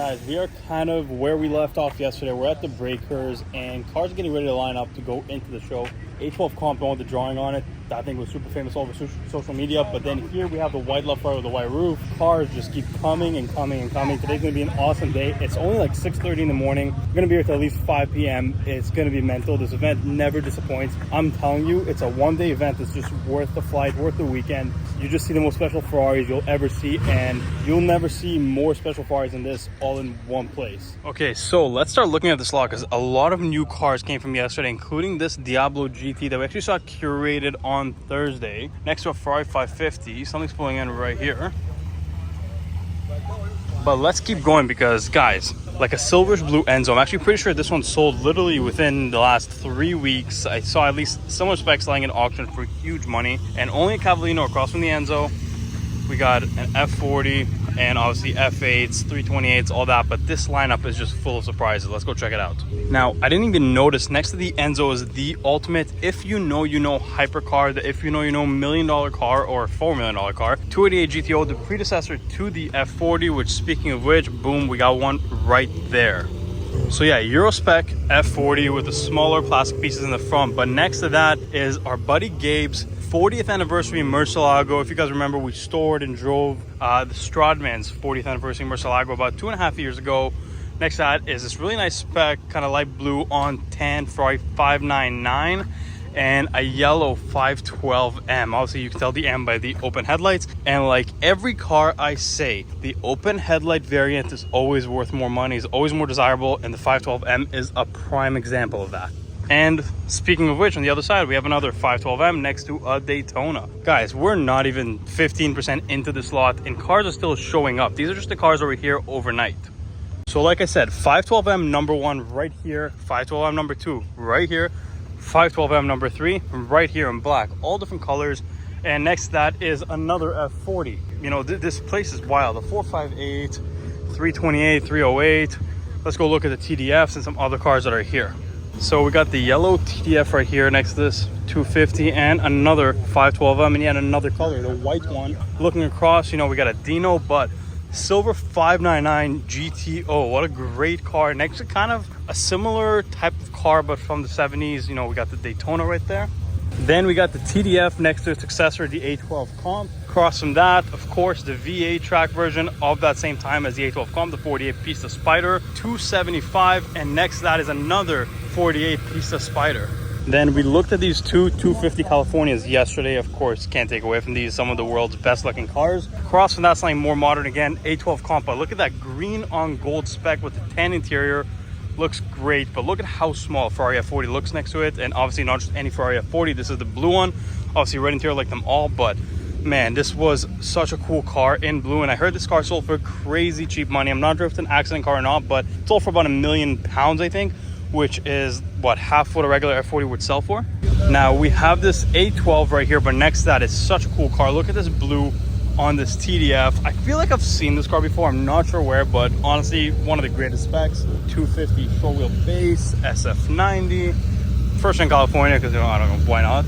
Guys, we are kind of where we left off yesterday. We're at the breakers and cars are getting ready to line up to go into the show. A12 comp with the drawing on it, I think was super famous all over social media. But then here we have the white LaFerrari with the white roof. Cars just keep coming and coming and coming. Today's gonna be an awesome day. It's only like 6:30 in the morning. We're gonna be here till at least 5 p.m. It's gonna be mental. This event never disappoints. I'm telling you, it's a one-day event that's just worth the flight, worth the weekend. You just see the most special Ferraris you'll ever see, and you'll never see more special Ferraris than this all in one place. Okay, so let's start looking at this lot because a lot of new cars came from yesterday, including this Diablo GT that we actually saw curated on Thursday next to a Ferrari 550. Something's pulling in right here. But let's keep going because, guys, like a silverish blue Enzo, I'm actually pretty sure this one sold literally within the last 3 weeks. I saw at least similar specs lying in auction for huge money, and only a Cavallino across from the Enzo. We got an F40 and obviously F8s, 328s, all that, but this lineup is just full of surprises. Let's go check it out. Now, I didn't even notice next to the Enzo is the ultimate, if you know, hypercar, the if you know, $1 million car or $4 million car, 288 GTO, the predecessor to the F40, which, speaking of which, boom, we got one right there. So yeah, Euro spec F40 with the smaller plastic pieces in the front, but next to that is our buddy Gabe's 40th anniversary Murcielago. If you guys remember, we stored and drove the Stradman's 40th anniversary Murcielago about 2.5 years ago. Next to that is this really nice spec, kind of light blue on tan Ferrari 599 and a yellow 512M. Obviously, you can tell the M by the open headlights. And like every car I say, the open headlight variant is always worth more money, is always more desirable, and the 512M is a prime example of that. And speaking of which, on the other side, we have another 512M next to a Daytona. Guys, we're not even 15% into this lot, and cars are still showing up. These are just the cars over here overnight. So like I said, 512M number 1 right here, 512M number 2 right here, 512M number 3 right here in black, all different colors. And next to that is another F40. You know, this place is wild. The 458, 328, 308. Let's go look at the TDFs and some other cars that are here. So we got the yellow TDF right here next to this 250 and another 512M, and yet another color, the white one. Looking across, you know, we got a Dino, but silver 599 GTO. What a great car. Next to kind of a similar type of car, but from the 70s. You know, we got the Daytona right there. Then we got the TDF next to its successor, the A12 Comp. Across from that, of course, the V8 track version of that same time as the A12 Comp, the 48 piece of Spyder, 275, and next to that is another 48 piece of Spyder. Then we looked at these two 250 Californias yesterday. Of course, can't take away from these, some of the world's best looking cars. Across from that, something more modern again, A12 Comp. Look at that green on gold spec with the tan interior. Looks great, but look at how small Ferrari F40 looks next to it. And obviously not just any Ferrari F40, this is the blue one. Obviously red interior like them all, but man, this was such a cool car in blue, and I heard this car sold for crazy cheap money. I'm not sure if it's an accident car or not, but it sold for about £1 million, I think, which is what half what a regular F40 would sell for. Now we have this A12 right here, but next to that is such a cool car. Look at this blue on this TDF. I feel like I've seen this car before. I'm not sure where, but honestly, one of the greatest specs. 250 short wheel base, SF90. First in California, because, you know, I don't know, why not?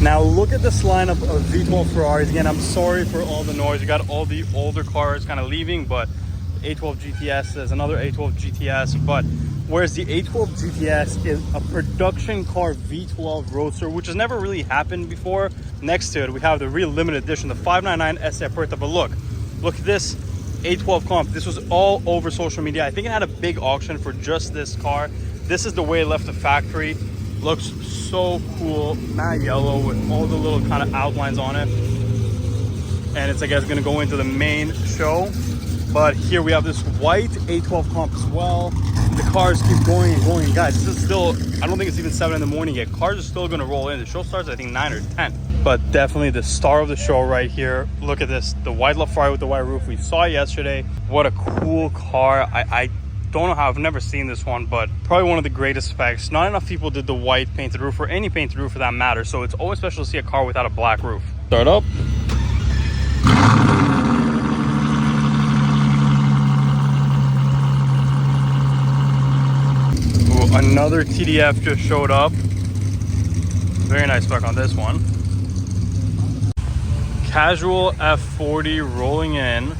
Now look at this lineup of V12 Ferraris. Again, I'm sorry for all the noise. You got all the older cars kind of leaving, but A12 GTS is another A12 GTS. But whereas the A12 GTS is a production car V12 Roadster, which has never really happened before. Next to it, we have the real limited edition, the 599 S Aperta. But look at this A12 Comp. This was all over social media. I think it had a big auction for just this car. This is the way it left the factory. Looks so cool, matte yellow with all the little kind of outlines on it. And it's, I guess, going to go into the main show. But here we have this white A12 Comp as well. The cars keep going and going. Guys, this is still, I don't think it's even 7 in the morning yet. Cars are still going to roll in. The show starts, I think, 9 or 10. But definitely the star of the show right here. Look at this, the white LaFerrari with the white roof. We saw yesterday. What a cool car. I don't know how, I've never seen this one, but probably one of the greatest specs. Not enough people did the white painted roof, or any painted roof for that matter, so it's always special to see a car without a black roof. Start up. Ooh, another TDF just showed up. Very nice spec on this one. Casual F40 rolling in.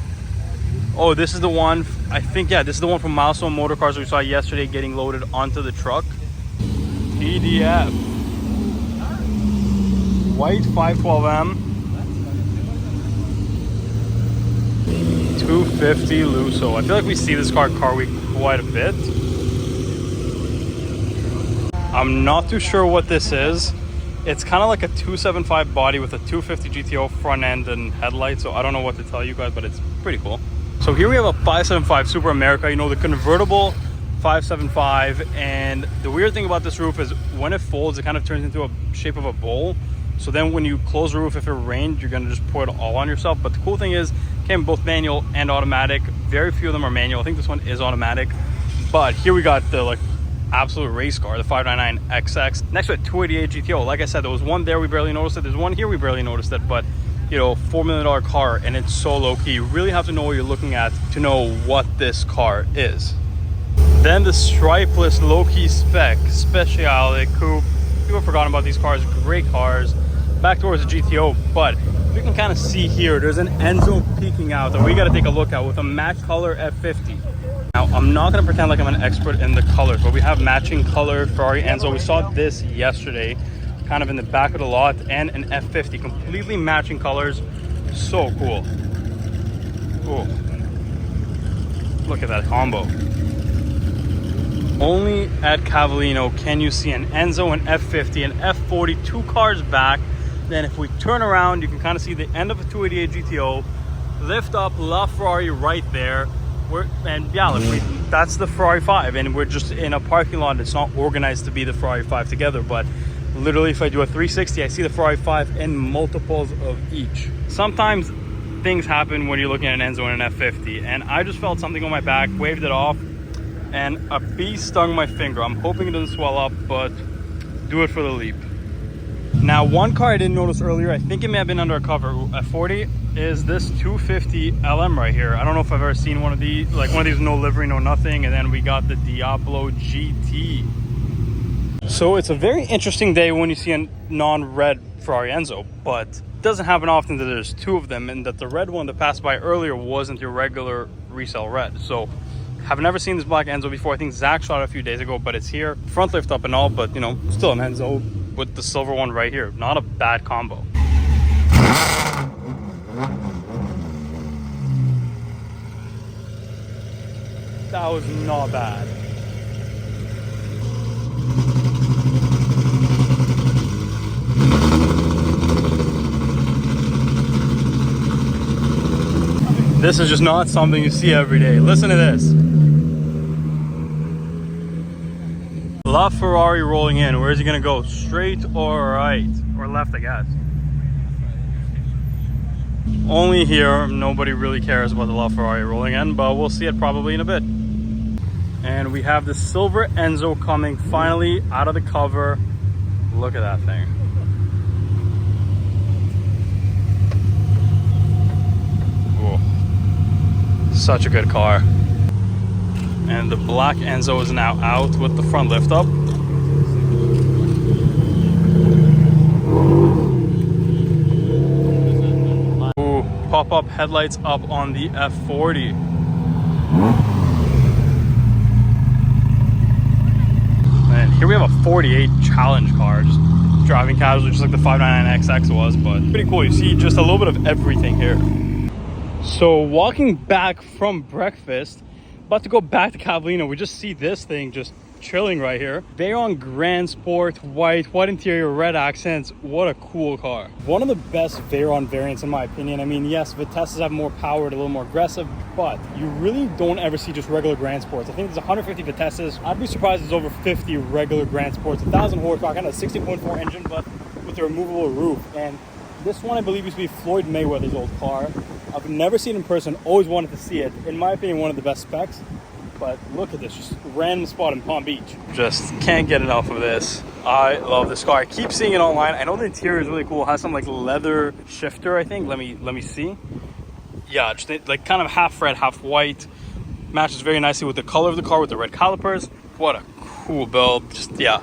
Oh, this is the one, I think, yeah, this is the one from Milestone Motor Cars we saw yesterday getting loaded onto the truck. PDF. White 512M. 250 Lusso. I feel like we see this car at Car Week quite a bit. I'm not too sure what this is. It's kind of like a 275 body with a 250 GTO front end and headlights. So I don't know what to tell you guys, but it's pretty cool. So here we have a 575 Super America, you know, the convertible 575. And the weird thing about this roof is when it folds, it kind of turns into a shape of a bowl. So then when you close the roof, if it rained, you're gonna just pour it all on yourself. But the cool thing is, it came both manual and automatic. Very few of them are manual. I think this one is automatic. But here we got the like absolute race car, the 599XX. Next to it, 288 GTO. Like I said, there was one there, we barely noticed it. There's one here, we barely noticed it. But, you know, $4 million car, and it's so low-key. You really have to know what you're looking at to know what this car is. Then the stripeless low-key spec Speciale Coupe. People have forgotten about these cars. Great cars. Back towards the GTO, but you can kind of see here, there's an Enzo peeking out that we got to take a look at with a matte color F50. Now, I'm not going to pretend like I'm an expert in the colors, but we have matching color Ferrari Enzo. We saw this yesterday, kind of in the back of the lot, and an F50, completely matching colors. So cool. Cool. Look at that combo. Only at Cavallino can you see an Enzo, an F50, an F40, two cars back. Then if we turn around, you can kind of see the end of a 288 GTO, lift up LaFerrari right there. That's the Ferrari 5, and we're just in a parking lot. It's not organized to be the Ferrari 5 together, but literally if I do a 360, I see the Ferrari 5 in multiples of each. Sometimes things happen when you're looking at an Enzo and an F50, and I just felt something on my back, waved it off, and a bee stung my finger. I'm hoping it doesn't swell up, but do it for the leap. Now, one car I didn't notice earlier, I think it may have been under a cover at 40, is this 250 LM right here. I don't know if I've ever seen one of these, like one of these, no livery, no nothing. And then we got the Diablo GT. So it's a very interesting day when you see a non-red Ferrari Enzo, but it doesn't happen often that there's two of them, and that the red one that passed by earlier wasn't your regular resale red. So have never seen this black Enzo before. I think Zach shot it a few days ago, but it's here. Front lift up and all, but you know, still an Enzo with the silver one right here. Not a bad combo. That was not bad. This is just not something you see every day. Listen to this. LaFerrari rolling in. Where is he gonna go? Straight or right? Or left, I guess. Only here, nobody really cares about the LaFerrari rolling in, but we'll see it probably in a bit. And we have the silver Enzo coming finally out of the cover. Look at that thing. Whoa. Such a good car. And the black Enzo is now out with the front lift up. Ooh, pop-up headlights up on the F40. And here we have a 48 challenge car, just driving casually, just like the 599XX was, but pretty cool. You see just a little bit of everything here. So walking back from breakfast, about to go back to Cavallino, we just see this thing just chilling right here. Veyron Grand Sport, white interior, red accents. What a cool car. One of the best Veyron variants in my opinion. I mean, yes, Vitesses have more power, a little more aggressive, but you really don't ever see just regular Grand Sports. I think there's 150 Vitesses. I'd be surprised there's over 50 regular Grand Sports. 1,000 horsepower, kind of a 60.4 engine, but with a removable roof. And this one, I believe, used to be Floyd Mayweather's old car. I've never seen it in person, always wanted to see it. In my opinion, one of the best specs. But look at this, just random spot in Palm Beach. Just can't get enough of this. I love this car. I keep seeing it online. I know the interior is really cool. It has some like leather shifter, I think. Let me see. Yeah, just like kind of half red, half white. Matches very nicely with the color of the car with the red calipers. What a cool build. Just, yeah.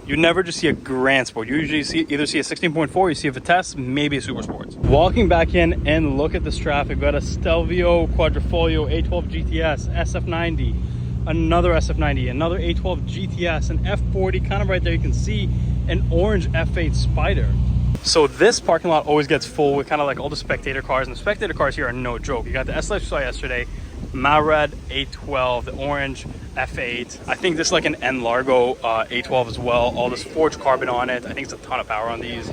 You never just see a Grand Sport. You usually either see a 16.4, you see a Vitesse, maybe a Super Sports. Walking back in and look at this traffic. We got a Stelvio Quadrifoglio A12 GTS, SF90, another SF90, another A12 GTS, an F40, kind of right there. You can see an orange F8 Spyder. So this parking lot always gets full with kind of like all the spectator cars, and the spectator cars here are no joke. You got the S-Life we saw yesterday, Red A12, the orange F8. I think this is like an N Largo A12 as well. All this forged carbon on it. I think it's a ton of power on these.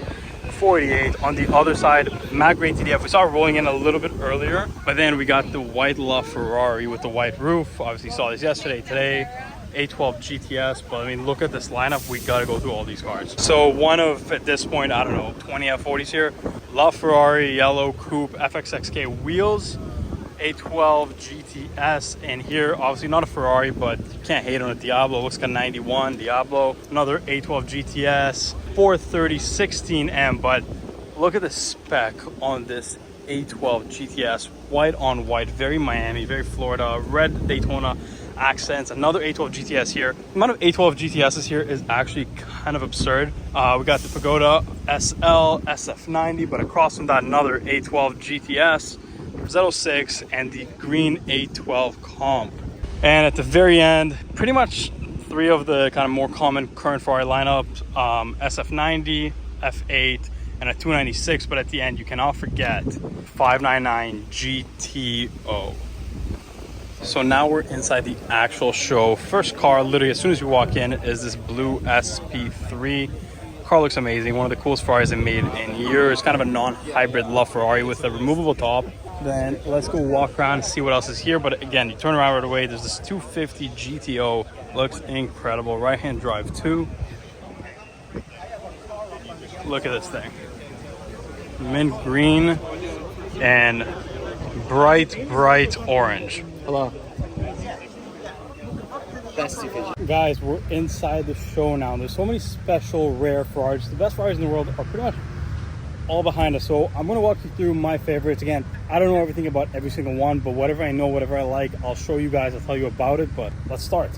488 on the other side, Mag Gray TDF. We saw it rolling in a little bit earlier, but then we got the white LaFerrari with the white roof. Obviously saw this yesterday, today. A12 GTS, but I mean, look at this lineup. We gotta go through all these cars. So one of, at this point, I don't know, 20 F40s here. LaFerrari yellow coupe FXXK wheels, A12 GTS, and here obviously not a Ferrari, but you can't hate on a Diablo. Looks like a 91 Diablo. Another A12 GTS, 430 16M, but look at the spec on this A12 GTS. White on white, very Miami, very Florida, red Daytona accents. Another A12 GTS here. The amount of A12 GTSs here is actually kind of absurd. We got the Pagoda SL SF90, but across from that another A12 GTS, Z06, and the green A12 Comp. And at the very end, pretty much three of the kind of more common current Ferrari lineups, SF90, F8, and a 296, but at the end you cannot forget 599 GTO. So now we're inside the actual show. First car, literally as soon as you walk in, is this blue SP3. Car looks amazing. One of the coolest Ferraris I've made in years. Kind of a non-hybrid LaFerrari with a removable top. Then let's go walk around and see what else is here. But again, you turn around right away, there's this 250 GTO. Looks incredible. Right-hand drive too. Look at this thing. Mint green and bright orange. Hello. Best division. Guys, we're inside the show now. There's so many special rare Ferraris. The best Ferraris in the world are pretty much all behind us. So I'm going to walk you through my favorites. Again, I don't know everything about every single one, but whatever I know, whatever I like, I'll show you guys. I'll tell you about it, but let's start.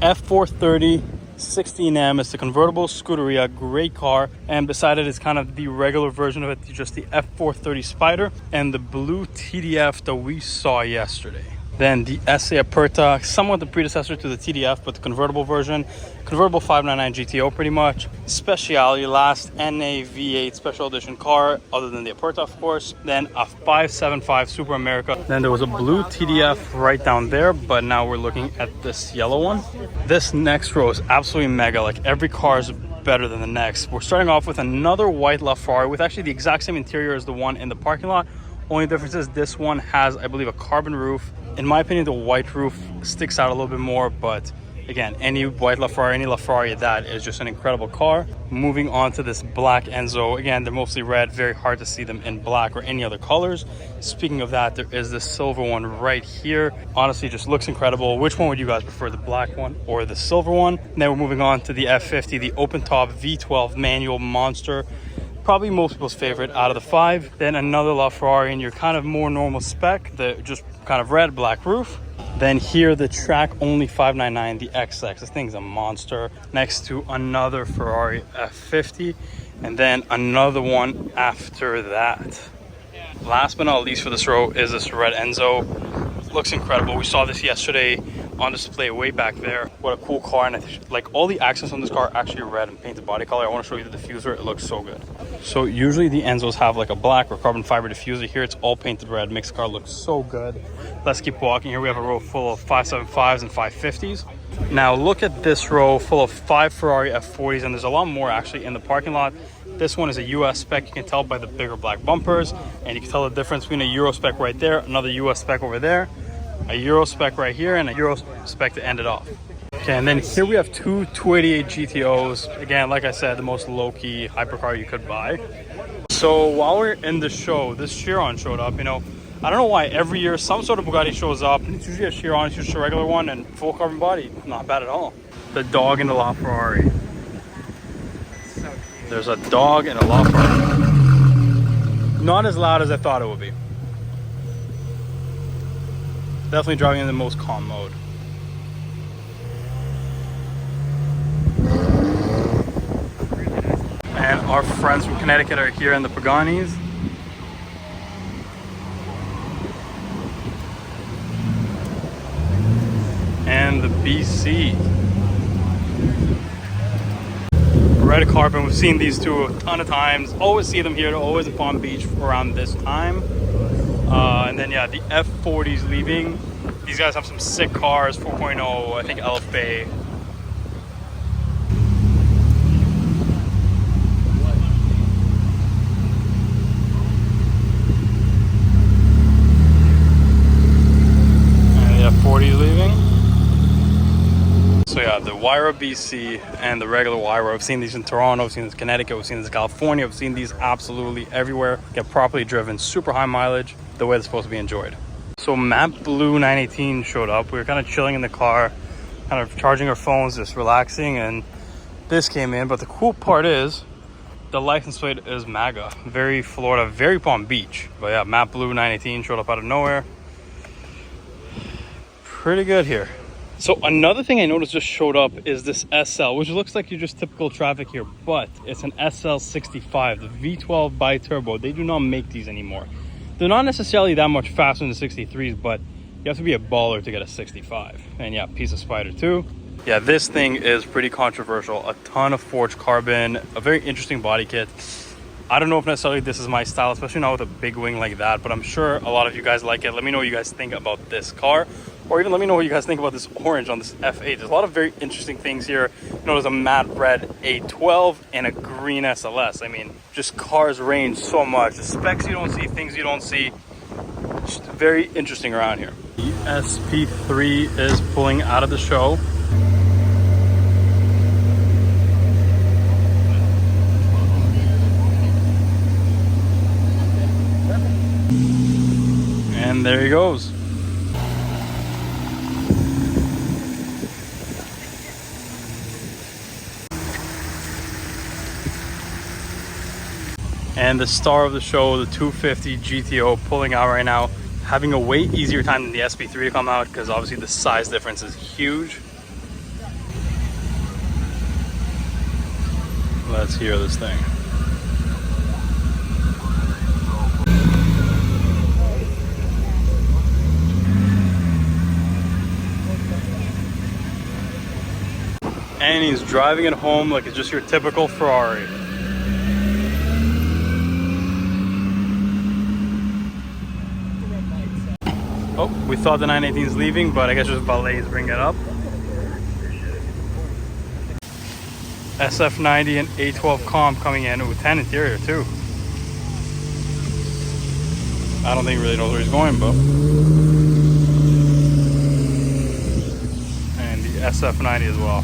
F430 16M. It's the convertible Scuderia, great car, and beside it is kind of the regular version of it, just the F430 Spyder and the blue TDF that we saw yesterday. Then the SA Aperta, somewhat the predecessor to the TDF, but the convertible version. Convertible 599 GTO pretty much. Speciale, last NA V8 special edition car, other than the Aperta of course. Then a 575 Super America. Then there was a blue TDF right down there, but now we're looking at this yellow one. This next row is absolutely mega, like every car is better than the next. We're starting off with another white LaFerrari with actually the exact same interior as the one in the parking lot. Only difference is this one has, I believe, a carbon roof. In my opinion, the white roof sticks out a little bit more, but again, any white LaFerrari, any LaFerrari, that is just an incredible car. Moving on to this black Enzo. Again, they're mostly red, very hard to see them in black or any other colors. Speaking of that, there is this silver one right here. Honestly, just looks incredible. Which one would you guys prefer, the black one or the silver one? Then we're moving on to the F50, the open top V12 manual monster. Probably most people's favorite out of the five. Then another LaFerrari in your kind of more normal spec, the just kind of red black roof. Then here the track only 599, the XX. This thing's a monster. Next to another Ferrari F50, and then another one after that. Last but not least for this row is this red Enzo. Looks incredible. We saw this yesterday on display way back there. What a cool car, and like all the accents on this car are actually red and painted body color. I want to show you the diffuser. It looks so good. So usually the Enzos have like a black or carbon fiber diffuser. Here it's all painted red. Makes the car look so good. Let's keep walking. Here we have a row full of 575s and 550s. Now look at this row full of 5 Ferrari F40s, and there's a lot more actually in the parking lot. This one is a US spec. You can tell by the bigger black bumpers, and you can tell the difference between a Euro spec right there, another US spec over there, a Euro spec right here, and a Euro spec to end it off. Okay, and then here we have two 288 GTOs. Again, like I said, the most low-key hypercar you could buy. So while we're in the show, this Chiron showed up. You know, I don't know why every year some sort of Bugatti shows up. It's usually a Chiron, it's just a regular one, and full carbon body. Not bad at all. The dog in the LaFerrari. So cute. There's a dog in a LaFerrari. Not as loud as I thought it would be. Definitely driving in the most calm mode. Our friends from Connecticut are here in the Paganis. And the BC. Red carpet, we've seen these two a ton of times. Always see them here, always in Palm Beach around this time. And then yeah, the F40's leaving. These guys have some sick cars, 4.0, I think LFA. And the F40's leaving. So yeah, the Huayra BC and the regular Huayra. I've seen these in Toronto, I've seen these in Connecticut, I've seen these in California, I've seen these absolutely everywhere. Get properly driven, super high mileage, the way they're supposed to be enjoyed. So Matte Blue 918 showed up. We were kind of chilling in the car, kind of charging our phones, just relaxing, and this came in. But the cool part is, the license plate is MAGA. Very Florida, very Palm Beach. But yeah, Matte Blue 918 showed up out of nowhere. Pretty good here. So another thing I noticed just showed up is this SL, which looks like your just typical traffic here, but it's an SL65, the V12 bi-turbo. They do not make these anymore. They're not necessarily that much faster than the 63s, but you have to be a baller to get a 65. And yeah, piece of Spyder too. Yeah, this thing is pretty controversial. A ton of forged carbon, a very interesting body kit. I don't know if necessarily this is my style, especially not with a big wing like that, but I'm sure a lot of you guys like it. Let me know what you guys think about this car, or even let me know what you guys think about this orange on this F8. There's a lot of very interesting things here. You know, there's a matte red A12 and a green SLS. I mean, just cars range so much. The specs you don't see, things you don't see. Just very interesting around here. The SP3 is pulling out of the show. And there he goes. And the star of the show, the 250 GTO, pulling out right now, having a way easier time than the SP3 to come out because obviously the size difference is huge. Let's hear this thing. And he's driving it home like it's just your typical Ferrari. Oh, we thought the 918 is leaving, but I guess just valets bring it up. SF90 and A12 comp coming in with 10 interior too. I don't think he really knows where he's going, but. And the SF90 as well.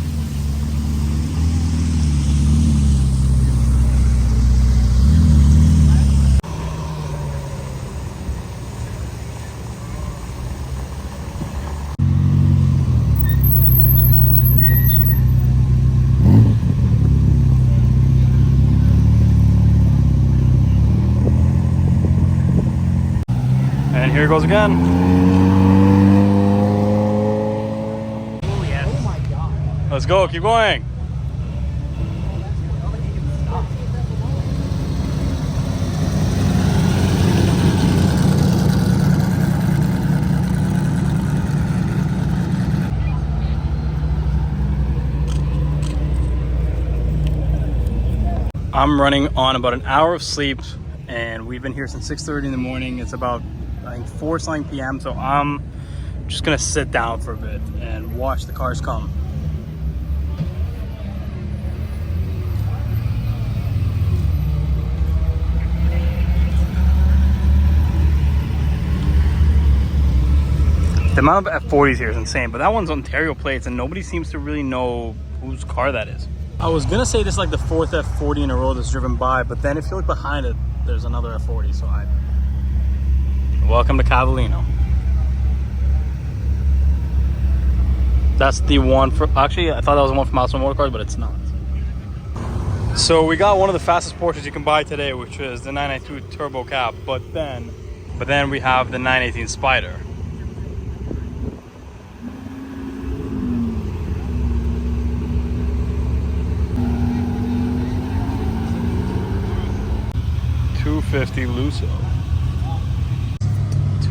And here it goes again. Oh, yes. Oh my God. Let's go, keep going. I'm running on about an hour of sleep, and we've been here since 6:30 in the morning. It's about, I think, 4 p.m. So I'm just gonna sit down for a bit and watch the cars come. The amount of F40s here is insane, but that one's Ontario plates and nobody seems to really know whose car that is. I was gonna say this is like the 4th F40 in a row that's driven by, but then if you look behind it, there's another F40, so welcome to Cavallino. That's the one for, actually, I thought that was the one for Milestone Motorcars, but it's not. So we got one of the fastest Porsches you can buy today, which is the 992 Turbo Cab, but then we have the 918 Spyder. 250 Lusso.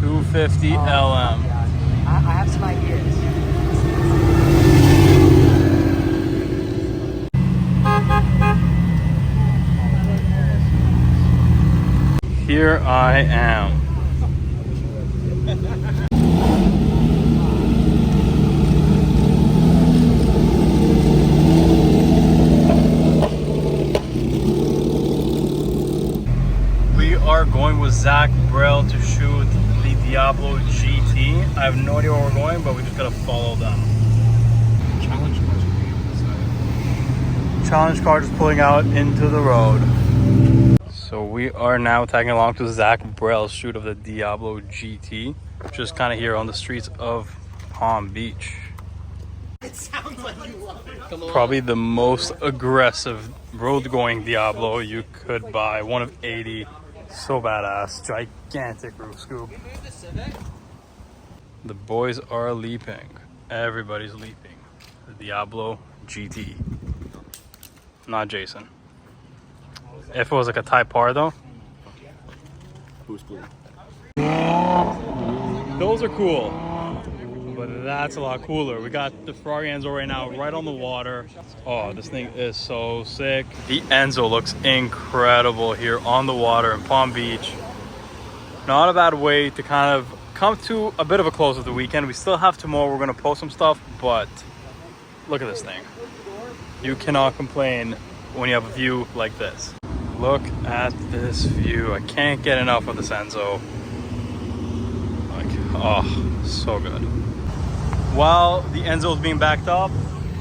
250 LM. Yeah. I have some ideas. Here I am. We are going with Zach Brell to shoot the Diablo GT. I have no idea where we're going, but we just gotta follow them. Challenge car just pulling out into the road. So we are now tagging along to Zach Brell's shoot of the Diablo GT, just kind of here on the streets of Palm Beach. It sounds like you love it. Probably the most aggressive road-going Diablo you could buy. One of 80. So badass. Gigantic roof scoop. The boys are leaping. Everybody's leaping. The Diablo GT. Not Jason. If it was like a Type R though. Who's blue? Those are cool. But that's a lot cooler. We got the Ferrari Enzo right now, right on the water. Oh, this thing is so sick. The Enzo looks incredible here on the water in Palm Beach. Not a bad way to kind of come to a bit of a close of the weekend. We still have tomorrow. We're going to post some stuff, but look at this thing. You cannot complain when you have a view like this. Look at this view. I can't get enough of this Enzo. Like, oh, so good. While the Enzo is being backed up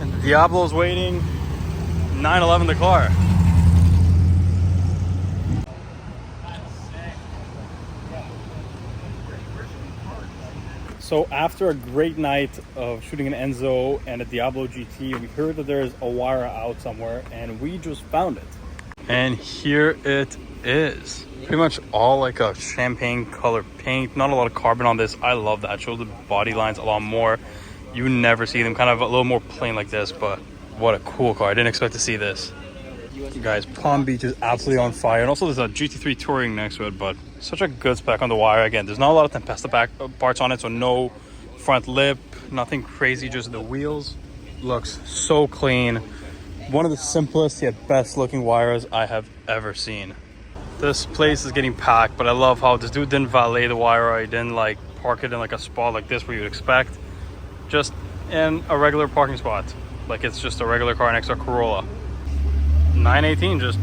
and the Diablo is waiting, 911 the car. So after a great night of shooting an Enzo and a Diablo GT, we heard that there's a Huayra out somewhere and we just found it. And here it is. Pretty much all like a champagne color paint. Not a lot of carbon on this. I love that. Shows the body lines a lot more. You never see them, kind of a little more plain like this, but what a cool car. I didn't expect to see this. You guys, Palm Beach is absolutely on fire. And also there's a GT3 Touring next to it, but such a good spec on the Huayra. Again, there's not a lot of Tempesta back parts on it, so no front lip, nothing crazy, just the wheels. Looks so clean. One of the simplest yet best looking Huayras I have ever seen. This place is getting packed, but I love how this dude didn't valet the Huayra. He didn't like park it in like a spot like this where you'd expect. Just in a regular parking spot. Like it's just a regular car next to a Corolla. 918 just